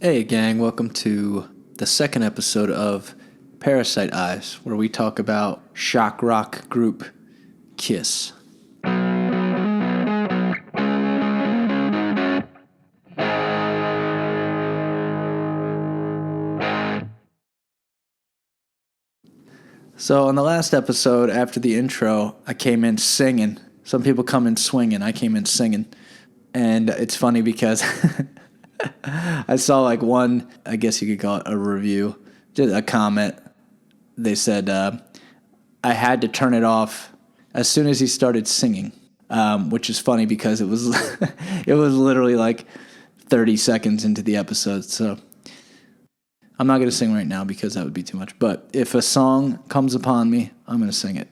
Hey gang, welcome to the second episode of Parasite Eyes, where we talk about shock rock group Kiss. So on the last episode, after the intro, I came in singing. Some people come in swinging, I came in singing. And it's funny because I saw like one, I guess you could call it a review, just a comment. They said, I had to turn it off as soon as he started singing, which is funny because it was it was literally like 30 seconds into the episode. So I'm not going to sing right now because that would be too much. But if a song comes upon me, I'm going to sing it.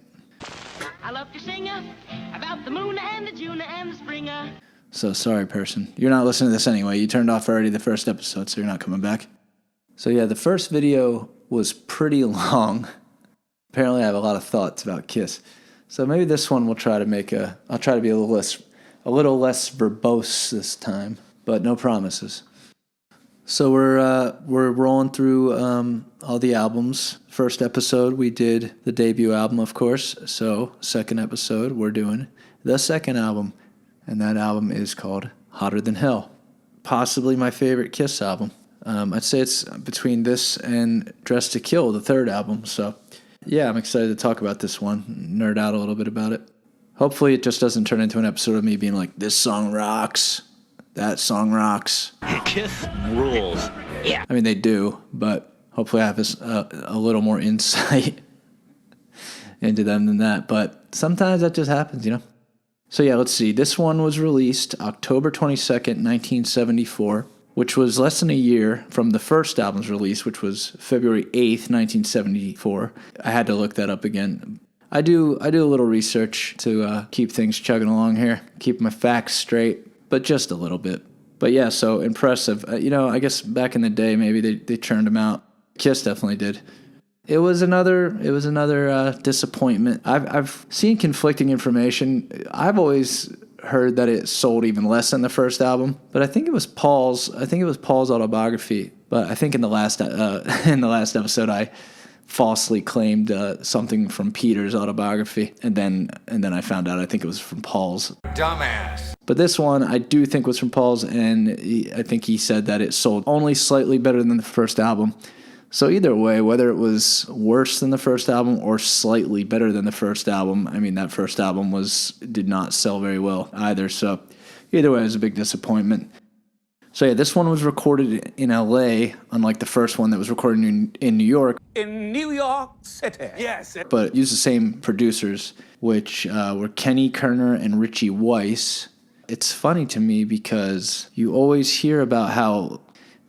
I love to sing about the moon and the June and the spring. So sorry, person. You're not listening to this anyway. You turned off already the first episode, so you're not coming back. So yeah, the first video was pretty long. Apparently I have a lot of thoughts about Kiss. So maybe this one I'll try to be a little less verbose this time, but no promises. So we're rolling through all the albums. First episode we did the debut album, of course. So second episode we're doing the second album, and that album is called Hotter Than Hell. Possibly my favorite Kiss album. I'd say it's between this and Dress to Kill, the third album. So yeah, I'm excited to talk about this one, nerd out a little bit about it. Hopefully it just doesn't turn into an episode of me being like, this song rocks, that song rocks. Kiss rules. Yeah. I mean, they do, but hopefully I have a little more insight into them than that. But sometimes that just happens, you know? So yeah, let's see. This one was released October 22nd, 1974, which was less than a year from the first album's release, which was February 8th, 1974. I had to look that up again. I do a little research to keep things chugging along here, keep my facts straight, but just a little bit. But yeah, so impressive. I guess back in the day, maybe they churned them out. Kiss definitely did. It was another disappointment. I've seen conflicting information. I've always heard that it sold even less than the first album, but I think it was Paul's autobiography. But I think in the last episode, I falsely claimed something from Peter's autobiography, and then I found out I think it was from Paul's. Dumbass. But this one I do think was from Paul's, and I think he said that it sold only slightly better than the first album. So either way, whether it was worse than the first album or slightly better than the first album, I mean, that first album did not sell very well either. So either way, it was a big disappointment. So yeah, this one was recorded in L.A., unlike the first one that was recorded in New York. In New York City. Yes. But it used the same producers, which were Kenny Kerner and Richie Weiss. It's funny to me because you always hear about how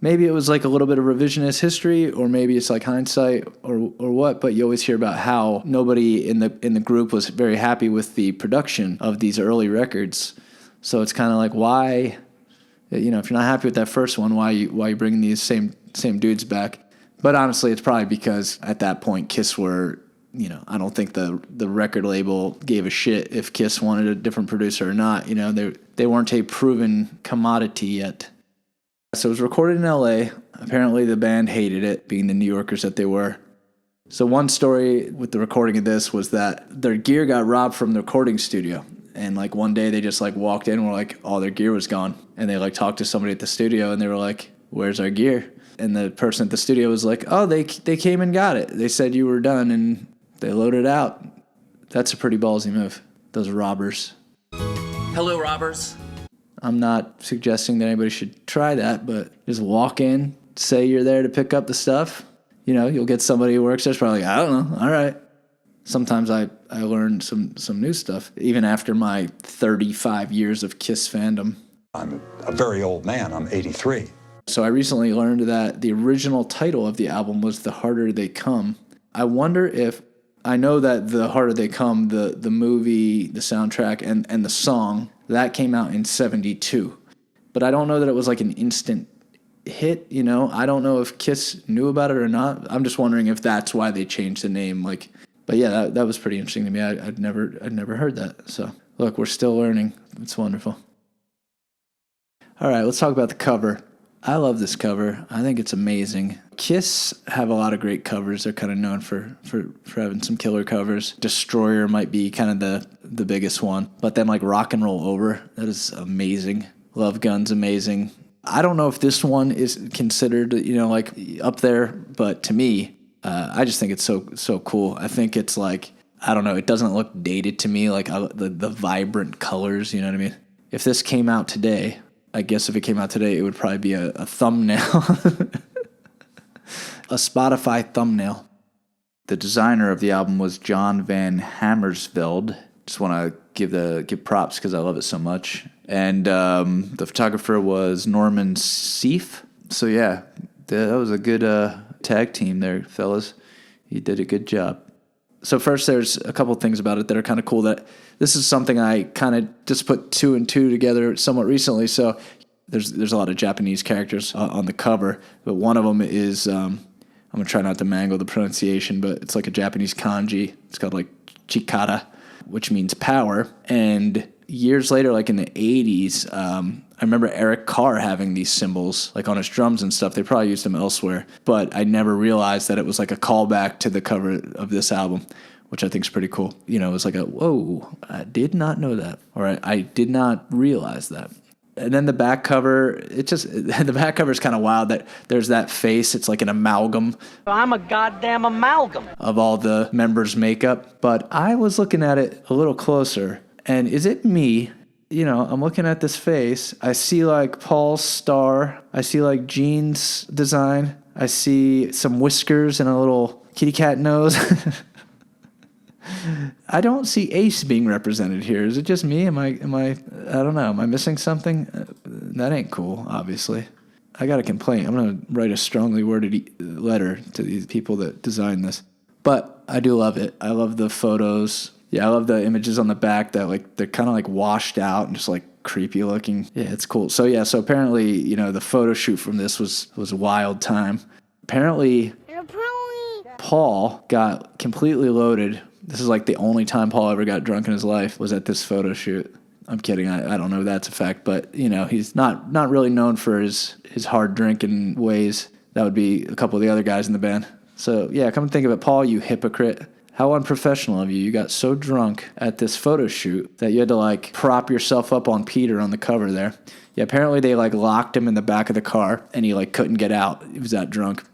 maybe it was like a little bit of revisionist history, or maybe it's like hindsight or what, but you always hear about how nobody in the group was very happy with the production of these early records. So it's kind of like, why, if you're not happy with that first one, why you bringing these same dudes back? But honestly, it's probably because at that point Kiss were, I don't think the record label gave a shit if Kiss wanted a different producer or not. They weren't a proven commodity yet. So it was recorded in L.A. Apparently the band hated it, being the New Yorkers that they were. So one story with the recording of this was that their gear got robbed from the recording studio. And like one day they just like walked in and were like, all their gear was gone. And they like talked to somebody at the studio and they were like, where's our gear? And the person at the studio was like, oh, they came and got it. They said you were done and they loaded it out. That's a pretty ballsy move, those robbers. Hello, robbers. I'm not suggesting that anybody should try that, but just walk in, say you're there to pick up the stuff. You'll get somebody who works there, probably like, I don't know, all right. Sometimes I learned some new stuff, even after my 35 years of Kiss fandom. I'm a very old man. I'm 83. So I recently learned that the original title of the album was The Harder They Come. I wonder if, I know that The Harder They Come, the movie, the soundtrack, and the song, that came out in 72. But I don't know that it was like an instant hit, I don't know if Kiss knew about it or not. I'm just wondering if that's why they changed the name. But yeah, that was pretty interesting to me. I'd never heard that. So look, we're still learning. It's wonderful. All right, let's talk about the cover. I love this cover. I think it's amazing. Kiss have a lot of great covers. They're kind of known for having some killer covers. Destroyer might be kind of the biggest one. But then like Rock and Roll Over, that is amazing. Love Gun's amazing. I don't know if this one is considered, like up there, but to me, I just think it's so cool. I think it's like, I don't know, it doesn't look dated to me, like the vibrant colors, you know what I mean? If this came out today, I guess if it came out today, it would probably be a thumbnail. A Spotify thumbnail. The designer of the album was John Van Hammersveld. Just want to give props because I love it so much. And the photographer was Norman Seif. So yeah, that was a good tag team there, fellas. You did a good job. So first, there's a couple things about it that are kind of cool. That this is something I kind of just put 2 and 2 together somewhat recently. So there's a lot of Japanese characters on the cover, but one of them is I'm gonna try not to mangle the pronunciation, but it's like a Japanese kanji. It's called like chikara, which means power. And years later, like in the 80s, I remember Eric Carr having these symbols like on his drums and stuff. They probably used them elsewhere, but I never realized that it was like a callback to the cover of this album, which I think is pretty cool. It was like whoa, I did not know that, or I did not realize that. And then the back cover, the back cover is kind of wild that there's that face. It's like an amalgam. I'm a goddamn amalgam. Of all the members' makeup. But I was looking at it a little closer, and is it me? I'm looking at this face. I see like Paul's star. I see like Gene's design. I see some whiskers and a little kitty cat nose. I don't see Ace being represented here. Is it just me? Am I, I don't know. Am I missing something? That ain't cool, obviously. I got a complaint. I'm going to write a strongly worded letter to these people that designed this. But I do love it. I love the photos. Yeah, I love the images on the back that like they're kind of like washed out and just like creepy looking. Yeah, it's cool. So apparently, the photo shoot from this was a wild time. Apparently Paul got completely loaded. This is like the only time Paul ever got drunk in his life was at this photo shoot. I'm kidding. I don't know if that's a fact, but he's not really known for his hard drinking ways. That would be a couple of the other guys in the band. So yeah, come and think of it, Paul, you hypocrite. How unprofessional of you. You got so drunk at this photo shoot that you had to like prop yourself up on Peter on the cover there. Yeah, apparently they like locked him in the back of the car and he like couldn't get out. He was that drunk.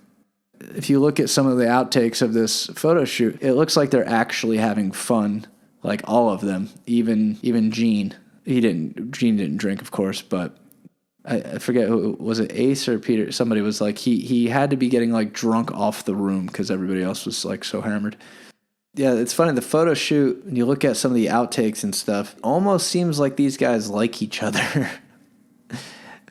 If you look at some of the outtakes of this photo shoot, it looks like they're actually having fun, like all of them, even Gene. Gene didn't drink, of course, but I forget, was it Ace or Peter? Somebody was like, he had to be getting like drunk off the room because everybody else was like so hammered. Yeah, it's funny, the photo shoot, when you look at some of the outtakes and stuff, almost seems like these guys like each other.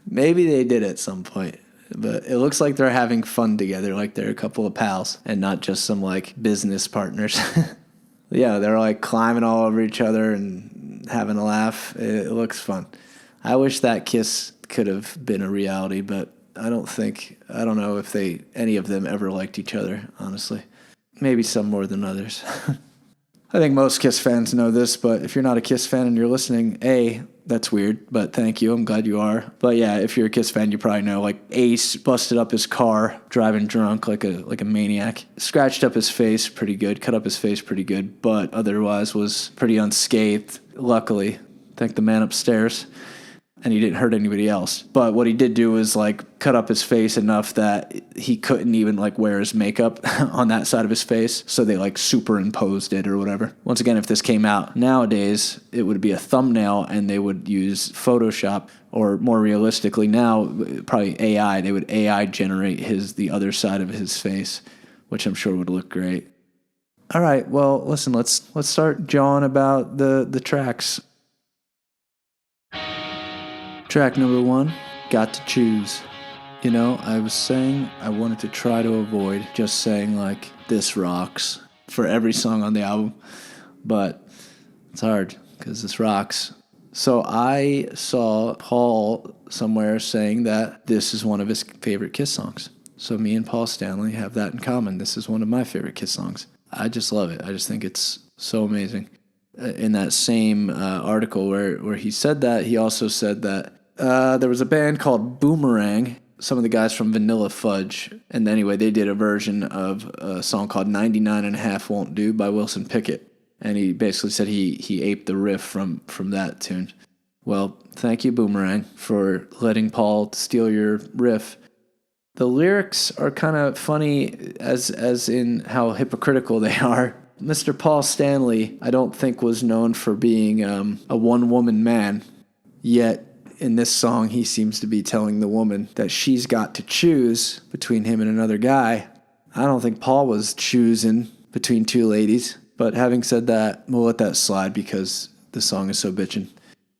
Maybe they did at some point. But it looks like they're having fun together, like they're a couple of pals and not just some like business partners. Yeah, they're like climbing all over each other and having a laugh. It looks fun. I wish that kiss could have been a reality, but I don't know if any of them ever liked each other, honestly. Maybe some more than others. I think most Kiss fans know this, but if you're not a Kiss fan and you're listening, that's weird, but thank you. I'm glad you are. But yeah, if you're a Kiss fan, you probably know, like, Ace busted up his car, driving drunk like a maniac. Scratched up his face pretty good, cut up his face pretty good, but otherwise was pretty unscathed, luckily. Thank the man upstairs. And he didn't hurt anybody else. But what he did do was like cut up his face enough that he couldn't even like wear his makeup on that side of his face. So they like superimposed it or whatever. Once again, if this came out nowadays, it would be a thumbnail and they would use Photoshop, or more realistically now, probably AI. They would AI generate the other side of his face, which I'm sure would look great. All right, well, listen, let's start jawing about the tracks. Track number 1, Got to Choose. I was saying I wanted to try to avoid just saying like, this rocks for every song on the album, but it's hard because this rocks. So I saw Paul somewhere saying that this is one of his favorite Kiss songs. So me and Paul Stanley have that in common. This is one of my favorite Kiss songs. I just love it. I just think it's so amazing. In that same article where he said that, he also said that there was a band called Boomerang. some of the guys from Vanilla Fudge. And anyway, they did a version of a song called 99 and a Half Won't Do by Wilson Pickett. And he basically said he aped the riff from that tune. Well, thank you, Boomerang, for letting Paul steal your riff. The lyrics are kind of funny as in how hypocritical they are. Mr. Paul Stanley, I don't think, was known for being a one-woman man, yet in this song he seems to be telling the woman that she's got to choose between him and another guy. I don't think Paul was choosing between two ladies, but having said that, we'll let that slide because the song is so bitchin'.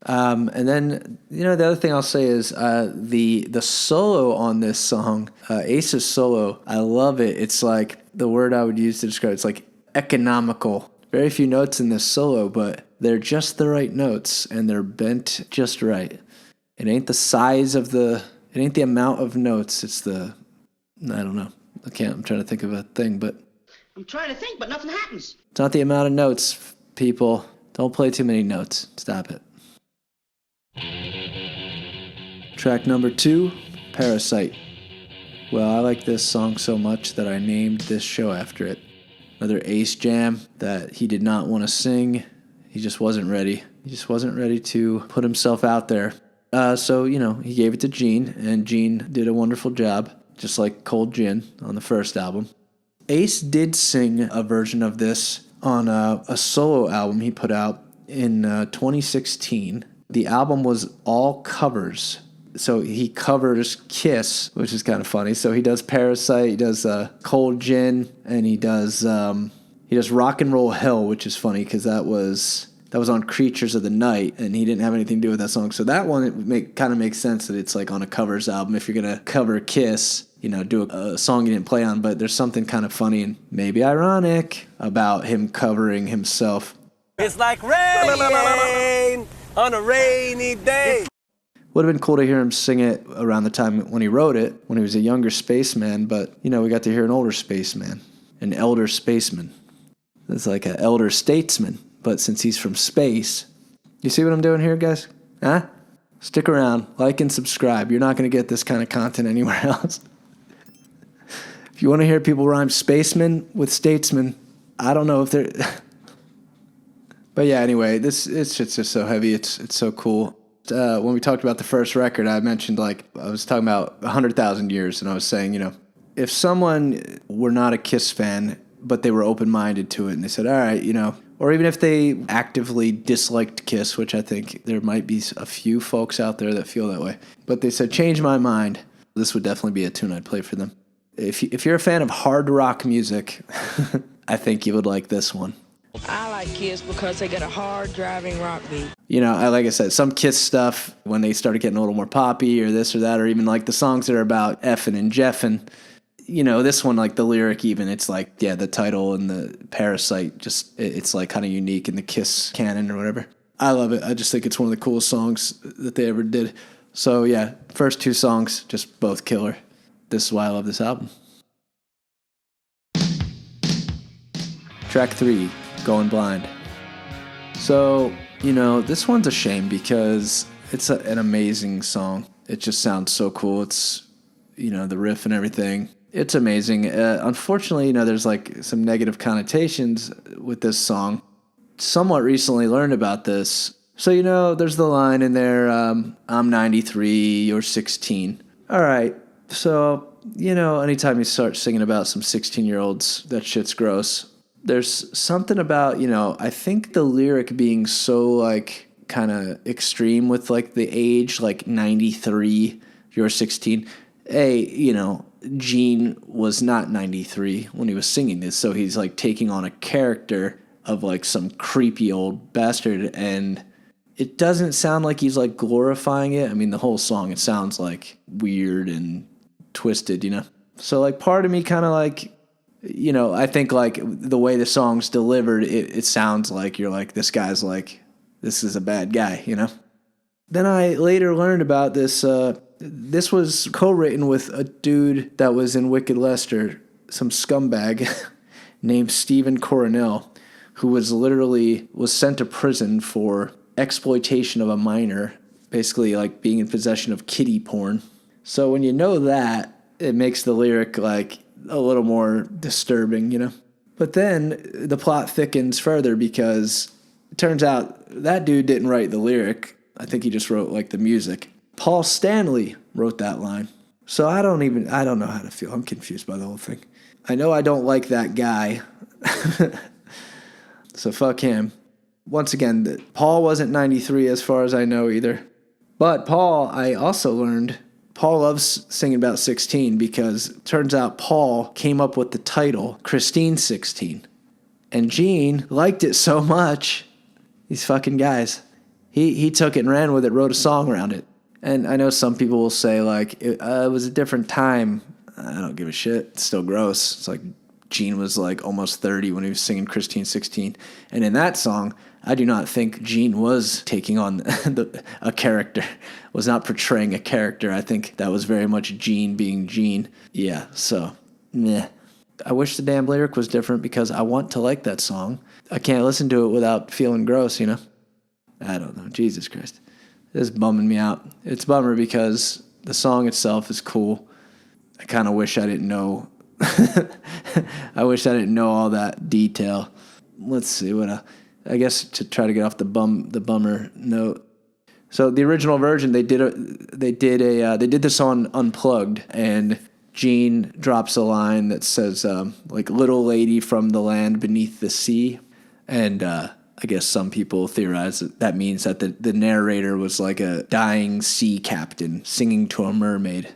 And then, the other thing I'll say is the solo on this song, Ace's solo, I love it. It's like the word I would use to describe it's like economical. Very few notes in this solo, but they're just the right notes and they're bent just right. It ain't the size of it ain't the amount of notes. It's I don't know. I'm trying to think of a thing, but I'm trying to think, but nothing happens. it's not the amount of notes, people. Don't play too many notes. Stop it. Track number 2, Parasite. Well, I like this song so much that I named this show after it. Another Ace jam that he did not want to sing. He just wasn't ready. He just wasn't ready to put himself out there. So, he gave it to Gene, and Gene did a wonderful job, just like Cold Gin on the first album. Ace did sing a version of this on a solo album he put out in 2016. The album was all covers. So he covers Kiss, which is kind of funny. So he does Parasite, he does Cold Gin, and he does Rock and Roll Hell, which is funny because that was on Creatures of the Night, and he didn't have anything to do with that song. So that one kind of makes sense that it's like on a covers album. If you're gonna cover Kiss, do a song you didn't play on, but there's something kind of funny and maybe ironic about him covering himself. It's like rain on a rainy day. Would have been cool to hear him sing it around the time when he wrote it, when he was a younger spaceman, but, we got to hear an older spaceman, an elder spaceman. It's like an elder statesman, but since he's from space. You see what I'm doing here, guys? Huh? Stick around, like and subscribe. You're not going to get this kind of content anywhere else. If you want to hear people rhyme spaceman with statesman, I don't know if they're... But yeah, anyway, it's just so heavy. It's so cool. When we talked about the first record, I mentioned, I was talking about 100,000 years, and I was saying, if someone were not a Kiss fan, but they were open-minded to it, and they said, all right, or even if they actively disliked Kiss, which I think there might be a few folks out there that feel that way, but they said, change my mind, this would definitely be a tune I'd play for them. If you're a fan of hard rock music, I think you would like this one. I like Kiss because they got a hard driving rock beat. Like I said, some Kiss stuff, when they started getting a little more poppy or this or that, or even like the songs that are about effing and jeffing, this one, like the lyric even, it's like, yeah, the title and the Parasite, just, it's like kind of unique in the Kiss canon or whatever. I love it. I just think it's one of the coolest songs that they ever did. So yeah, first 2 songs, just both killer. This is why I love this album. Track 3, Going Blind. So, this one's a shame because it's an amazing song. It just sounds so cool. It's, the riff and everything. It's amazing. Unfortunately, there's like some negative connotations with this song. Somewhat recently learned about this. So, there's the line in there, I'm 93, you're 16. All right. So, anytime you start singing about some 16-year-olds, that shit's gross. There's something about, I think the lyric being so, kind of extreme with, the age, 93, you're 16. Gene was not 93 when he was singing this, so he's, taking on a character of, some creepy old bastard, and it doesn't sound like he's, glorifying it. I mean, the whole song, it sounds, weird and twisted, So, part of me kind of, I think, the way the song's delivered, it sounds like you're this guy's this is a bad guy, Then I later learned about this. This was co-written with a dude that was in Wicked Lester, some scumbag named Stephen Coronel, who was sent to prison for exploitation of a minor, basically being in possession of kiddie porn. So when you know that, it makes the lyric like a little more disturbing, you know? But then the plot thickens further because it turns out that dude didn't write the lyric. I think he just wrote like the music. Paul Stanley wrote that line. So I don't know how to feel. I'm confused by the whole thing. I know I don't like that guy. So fuck him. Once again, Paul wasn't 93 as far as I know either. But Paul, I also learned, Paul loves singing about 16 because it turns out Paul came up with the title Christine 16. And Gene liked it so much, these fucking guys, he took it and ran with it, wrote a song around it. And I know some people will say, like, it was a different time. I don't give a shit. It's still gross. It's like Gene was, like, almost 30 when he was singing Christine 16. And in that song, I do not think Gene was taking on a character, was not portraying a character. I think that was very much Gene being Gene. Yeah, so, meh. I wish the damn lyric was different because I want to like that song. I can't listen to it without feeling gross, you know? I don't know. Jesus Christ. This is bumming me out. It's a bummer because the song itself is cool. I kind of wish I didn't know. I wish I didn't know all that detail. Let's see what I guess to try to get off the bummer note. So the original version, they did this on Unplugged, and Gene drops a line that says like "little lady from the land beneath the sea," and I guess some people theorize that means that the narrator was like a dying sea captain singing to a mermaid.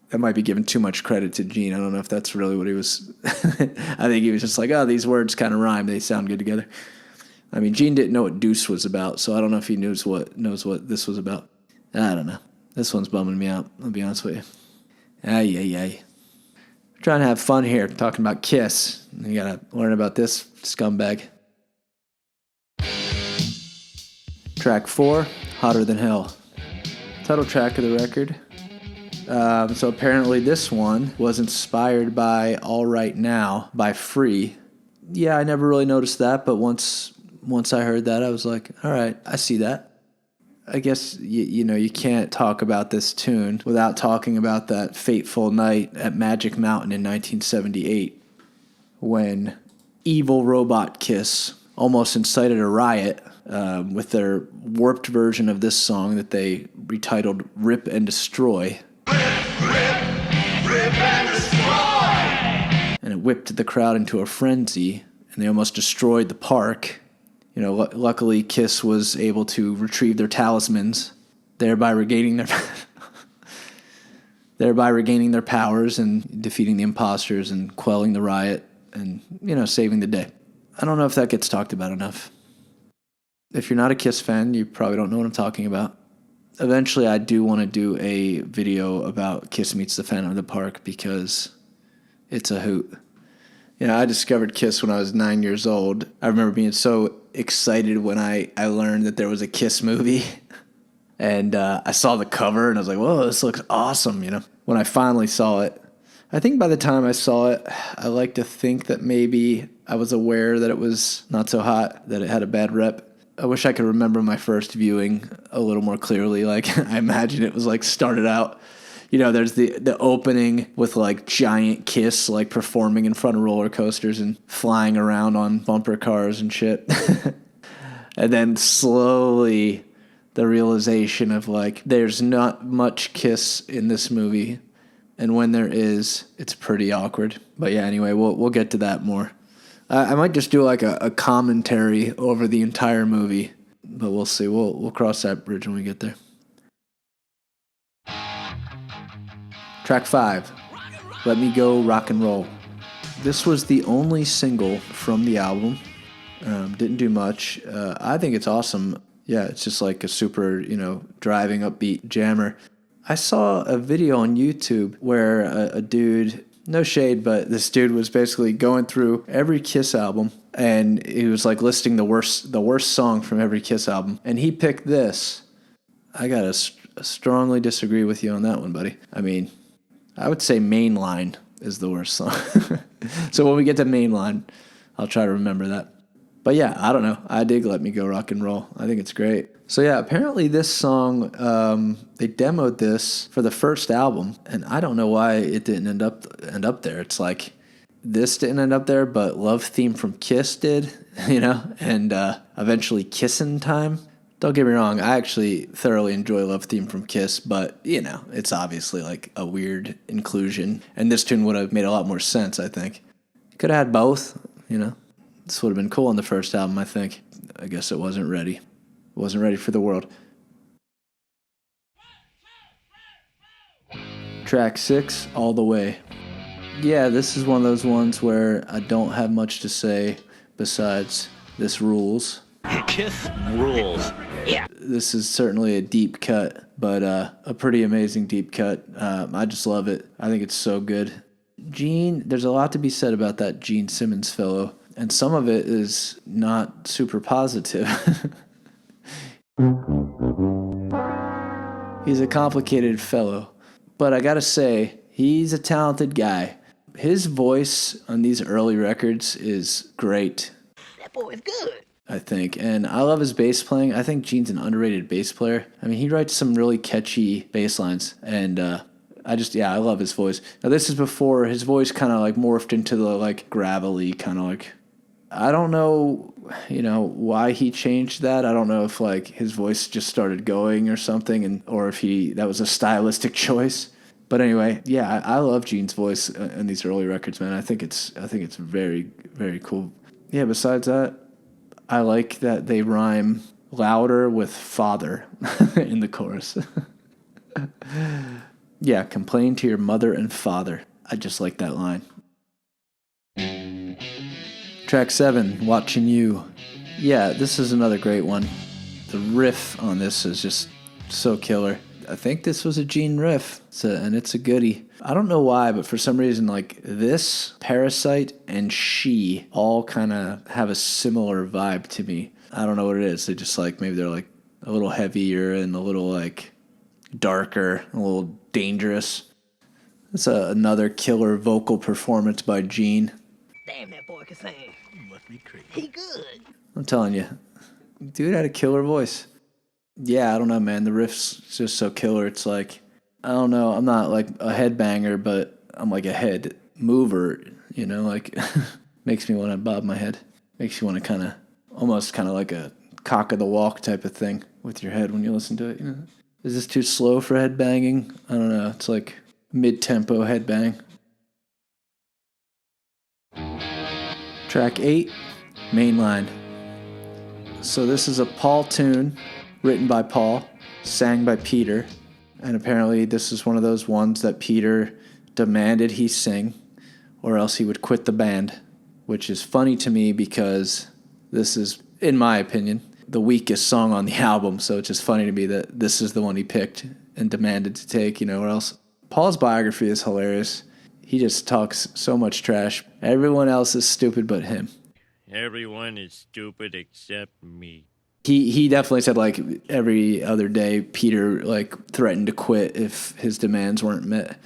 That might be giving too much credit to Gene. I don't know if that's really what he was. I think he was just like, oh, these words kind of rhyme. They sound good together. I mean, Gene didn't know what Deuce was about, so I don't know if he knows what this was about. I don't know. This one's bumming me out, I'll be honest with you. Ay. Trying to have fun here, talking about Kiss. You gotta learn about this scumbag. Track 4, Hotter Than Hell. Title track of the record. So apparently this one was inspired by All Right Now by Free. Yeah, I never really noticed that, but once I heard that, I was like, all right, I see that. I guess, you know, you can't talk about this tune without talking about that fateful night at Magic Mountain in 1978 when evil robot Kiss almost incited a riot with their warped version of this song that they retitled Rip and Destroy. Rip and destroy! And it whipped the crowd into a frenzy, and they almost destroyed the park. You know, luckily Kiss was able to retrieve their talismans, thereby regaining their powers and defeating the imposters and quelling the riot and, you know, saving the day. I don't know if that gets talked about enough. If you're not a Kiss fan, you probably don't know what I'm talking about. Eventually, I do want to do a video about Kiss Meets the Phantom of the Park because it's a hoot. You know, I discovered Kiss when I was 9 years old. I remember being so excited when I learned that there was a Kiss movie. And I saw the cover and I was like, whoa, this looks awesome, you know. When I finally saw it, I think by the time I saw it, I like to think that maybe I was aware that it was not so hot, that it had a bad rep. I wish I could remember my first viewing a little more clearly. Like, I imagine it was like started out, you know, there's the opening with like giant Kiss like performing in front of roller coasters and flying around on bumper cars and shit. And then slowly the realization of like, there's not much Kiss in this movie. And when there is, it's pretty awkward. But yeah, anyway, we'll get to that more. I might just do like a commentary over the entire movie, but we'll see. We'll cross that bridge when we get there. Track 5, Let Me Go Rock and Roll. This was the only single from the album. Didn't do much. I think it's awesome. Yeah, it's just like a super, you know, driving upbeat jammer. I saw a video on YouTube where a dude, no shade, but this dude was basically going through every Kiss album and he was like listing the worst song from every Kiss album. And he picked this. I gotta strongly disagree with you on that one, buddy. I mean, I would say Mainline is the worst song. So when we get to Mainline, I'll try to remember that. But yeah, I don't know. I dig Let Me Go Rock and Roll. I think it's great. So yeah, apparently this song, they demoed this for the first album, and I don't know why it didn't end up there. It's like this didn't end up there, but Love Theme from Kiss did, and eventually Kissin' Time. Don't get me wrong, I actually thoroughly enjoy Love Theme from Kiss, but, it's obviously like a weird inclusion, and this tune would have made a lot more sense, I think. Could have had both, This would have been cool on the first album, I think. I guess it wasn't ready. Wasn't ready for the world. Track 6, All the Way. Yeah, this is one of those ones where I don't have much to say besides this rules. Kiss rules. Yeah. This is certainly a deep cut, but a pretty amazing deep cut. I just love it. I think it's so good. Gene, there's a lot to be said about that Gene Simmons fellow, and some of it is not super positive. He's a complicated fellow, but I gotta say, he's a talented guy. His voice on these early records is great. That boy is good. I think, and I love his bass playing. I think Gene's an underrated bass player. I mean, he writes some really catchy bass lines, and I love his voice. Now, this is before his voice kind of like morphed into the like gravelly kind of like, I don't know, why he changed that. I don't know if like his voice just started going or something, or if that was a stylistic choice. But anyway, yeah, I love Gene's voice in these early records, man. I think it's very, very cool. Yeah, besides that, I like that they rhyme louder with father in the chorus. Yeah, complain to your mother and father. I just like that line. Track 7, Watchin You. Yeah, this is another great one. The riff on this is just so killer. I think this was a Gene riff, and it's a goodie. I don't know why, but for some reason, like this, Parasite, and She all kind of have a similar vibe to me. I don't know what it is. They just like, maybe they're like a little heavier and a little like darker, a little dangerous. It's another killer vocal performance by Gene. Damn, that boy can sing. Must be crazy. He good. I'm telling you, dude had a killer voice. Yeah, I don't know, man. The riff's just so killer. It's like, I don't know. I'm not like a headbanger, but I'm like a head mover, like makes me want to bob my head. Makes you want to almost like a cock of the walk type of thing with your head when you listen to it. Is this too slow for headbanging? I don't know. It's like mid-tempo headbang. Track 8, Mainline. So this is a Paul tune, written by Paul, sang by Peter, and apparently this is one of those ones that Peter demanded he sing, or else he would quit the band, which is funny to me because this is, in my opinion, the weakest song on the album, so it's just funny to me that this is the one he picked and demanded to take, or else. Paul's biography is hilarious. He just talks so much trash. Everyone else is stupid but him. Everyone is stupid except me. He definitely said, like, every other day, Peter, like, threatened to quit if his demands weren't met.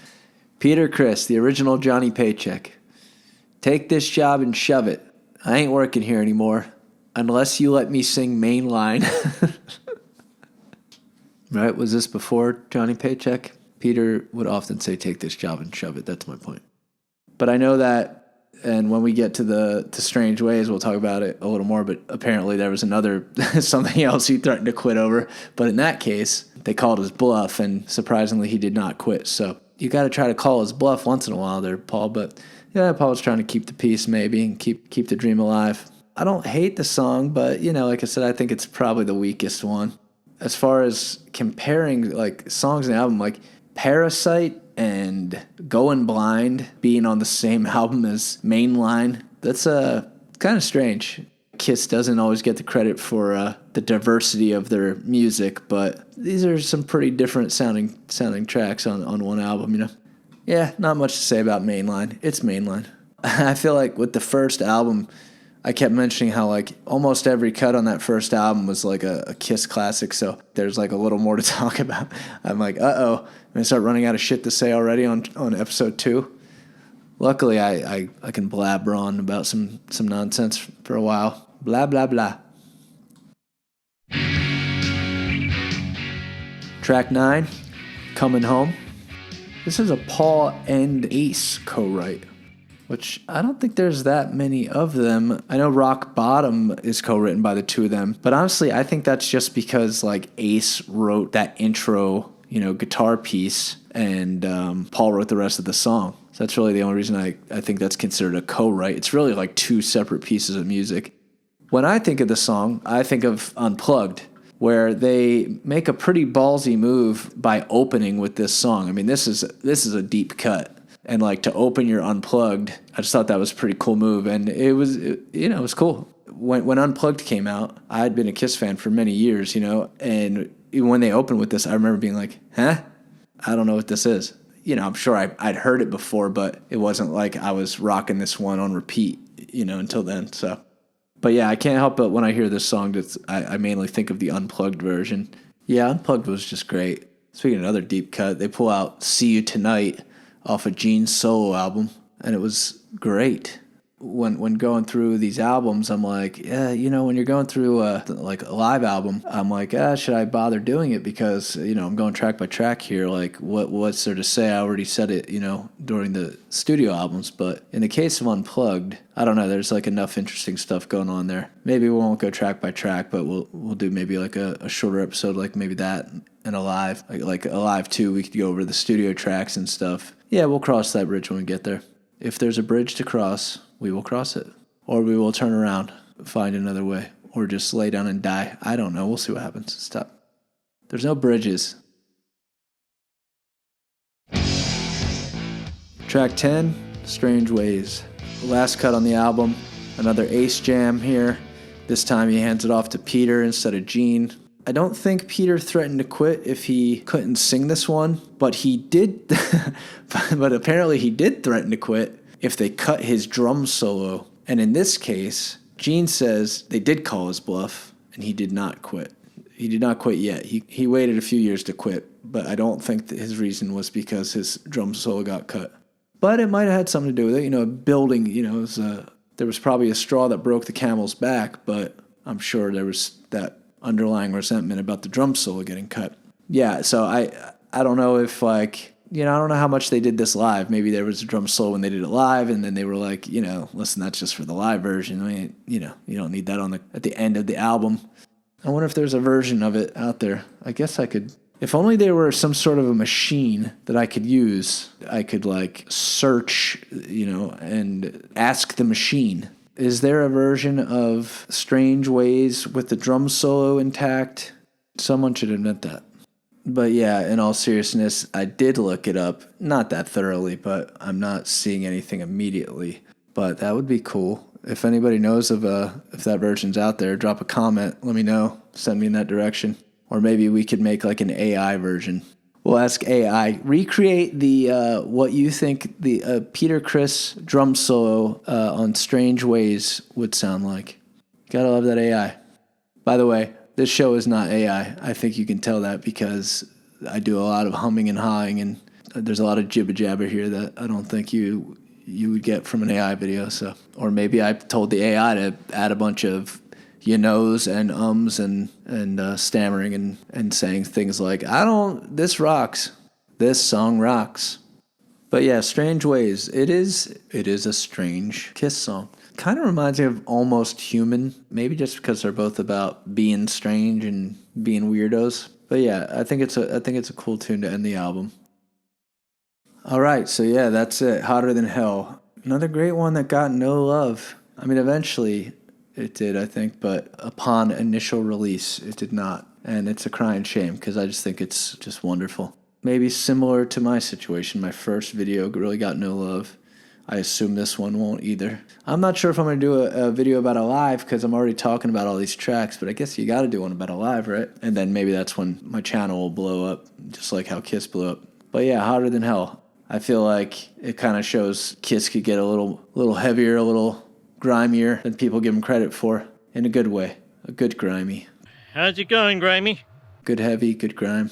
Peter Criss, the original Johnny Paycheck. Take this job and shove it. I ain't working here anymore. Unless you let me sing Mainline. Right? Was this before Johnny Paycheck? Peter would often say, take this job and shove it. That's my point. But I know that, and when we get to Strange Ways, we'll talk about it a little more, but apparently there was another, something else he threatened to quit over. But in that case, they called his bluff, and surprisingly, he did not quit. So you got to try to call his bluff once in a while there, Paul. But yeah, Paul was trying to keep the peace maybe and keep the dream alive. I don't hate the song, but, like I said, I think it's probably the weakest one. As far as comparing, like, songs in the album, like, Parasite and Goin' Blind being on the same album as Mainline, that's kind of strange. Kiss doesn't always get the credit for the diversity of their music, but these are some pretty different sounding tracks on one album, Yeah, not much to say about Mainline. It's Mainline. I feel like with the first album, I kept mentioning how, like, almost every cut on that first album was like a Kiss classic, so there's like a little more to talk about. I'm like, I'm gonna start running out of shit to say already on episode 2. Luckily, I can blabber on about some nonsense for a while. Blah, blah, blah. Track 9, Coming Home. This is a Paul and Ace co-write, which I don't think there's that many of them. I know Rock Bottom is co-written by the two of them, but honestly, I think that's just because like Ace wrote that intro, guitar piece, and Paul wrote the rest of the song. So that's really the only reason I think that's considered a co-write. It's really like two separate pieces of music. When I think of the song, I think of Unplugged, where they make a pretty ballsy move by opening with this song. I mean, this is a deep cut. And like to open your Unplugged, I just thought that was a pretty cool move. And it was cool. When Unplugged came out, I had been a Kiss fan for many years, and when they opened with this, I remember being like, huh? I don't know what this is. I'm sure I'd heard it before, but it wasn't like I was rocking this one on repeat, until then. So, but yeah, I can't help but when I hear this song, I mainly think of the Unplugged version. Yeah, Unplugged was just great. Speaking of another deep cut, they pull out See You Tonight off of Gene's solo album, and it was great. When going through these albums, I'm like, yeah, when you're going through a live album, I'm like, should I bother doing it? Because, I'm going track by track here. Like, what's there to say? I already said it, during the studio albums. But in the case of Unplugged, I don't know. There's like enough interesting stuff going on there. Maybe we won't go track by track, but we'll do maybe like a shorter episode, like maybe that and a live, like a live 2. We could go over the studio tracks and stuff. Yeah, we'll cross that bridge when we get there. If there's a bridge to cross, we will cross it. Or we will turn around, find another way, or just lay down and die. I don't know. We'll see what happens. Stop. There's no bridges. Track 10, Strange Ways. Last cut on the album. Another Ace jam here. This time he hands it off to Peter instead of Gene. I don't think Peter threatened to quit if he couldn't sing this one, but he did. But apparently he did threaten to quit if they cut his drum solo. And in this case, Gene says they did call his bluff, and he did not quit. He did not quit yet. He waited a few years to quit, but I don't think that his reason was because his drum solo got cut. But it might have had something to do with it. Building, there was probably a straw that broke the camel's back, but I'm sure there was that underlying resentment about the drum solo getting cut. Yeah, so I don't know if I don't know how much they did this live. Maybe there was a drum solo when they did it live, and then they were like, listen, that's just for the live version. I mean, you don't need that at the end of the album. I wonder if there's a version of it out there. I guess I could, if only there were some sort of a machine that I could use. I could search, and ask the machine, is there a version of Strange Ways with the drum solo intact? Someone should invent that. But yeah, in all seriousness, I did look it up. Not that thoroughly, but I'm not seeing anything immediately. But that would be cool. If anybody knows of if that version's out there, drop a comment. Let me know. Send me in that direction. Or maybe we could make like an AI version. We'll ask AI, recreate the what you think the Peter Criss drum solo on Strange Ways would sound like. Gotta love that AI. By the way, this show is not AI. I think you can tell that because I do a lot of humming and hawing, and there's a lot of jibber jabber here that I don't think you would get from an AI video. So, or maybe I told the AI to add a bunch of knows and ums and stammering and saying things like, this rocks. This song rocks. But yeah, Strange Ways. It is a strange Kiss song. Kind of reminds me of Almost Human, maybe just because they're both about being strange and being weirdos. But yeah, I think it's a cool tune to end the album. All right, so yeah, that's it. Hotter Than Hell. Another great one that got no love. I mean, eventually it did, I think, but upon initial release, it did not. And it's a crying shame because I just think it's just wonderful. Maybe similar to my situation. My first video really got no love. I assume this one won't either. I'm not sure if I'm going to do a video about a live because I'm already talking about all these tracks, but I guess you got to do one about a live, right? And then maybe that's when my channel will blow up, just like how Kiss blew up. But yeah, Hotter Than Hell. I feel like it kind of shows Kiss could get a little heavier, a little grimier than people give them credit for, in a good way. A good grimy. How's it going, Grimy? Good heavy, good grime.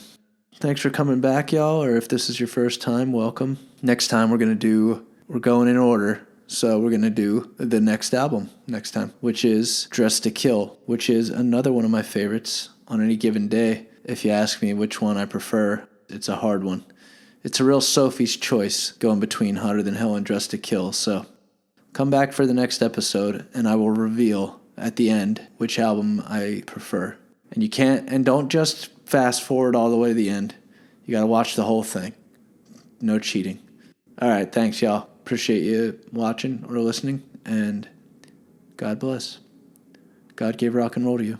Thanks for coming back, y'all, or if this is your first time, welcome. Next time we're going in order, so we're going to do the next album next time, which is Dressed to Kill, which is another one of my favorites on any given day. if you ask me which one I prefer, it's a hard one. It's a real Sophie's choice going between Hotter Than Hell and Dressed to Kill. So come back for the next episode and I will reveal at the end which album I prefer. And don't just fast forward all the way to the end. You got to watch the whole thing. No cheating. All right, thanks, y'all. Appreciate you watching or listening, and God bless. God gave rock and roll to you.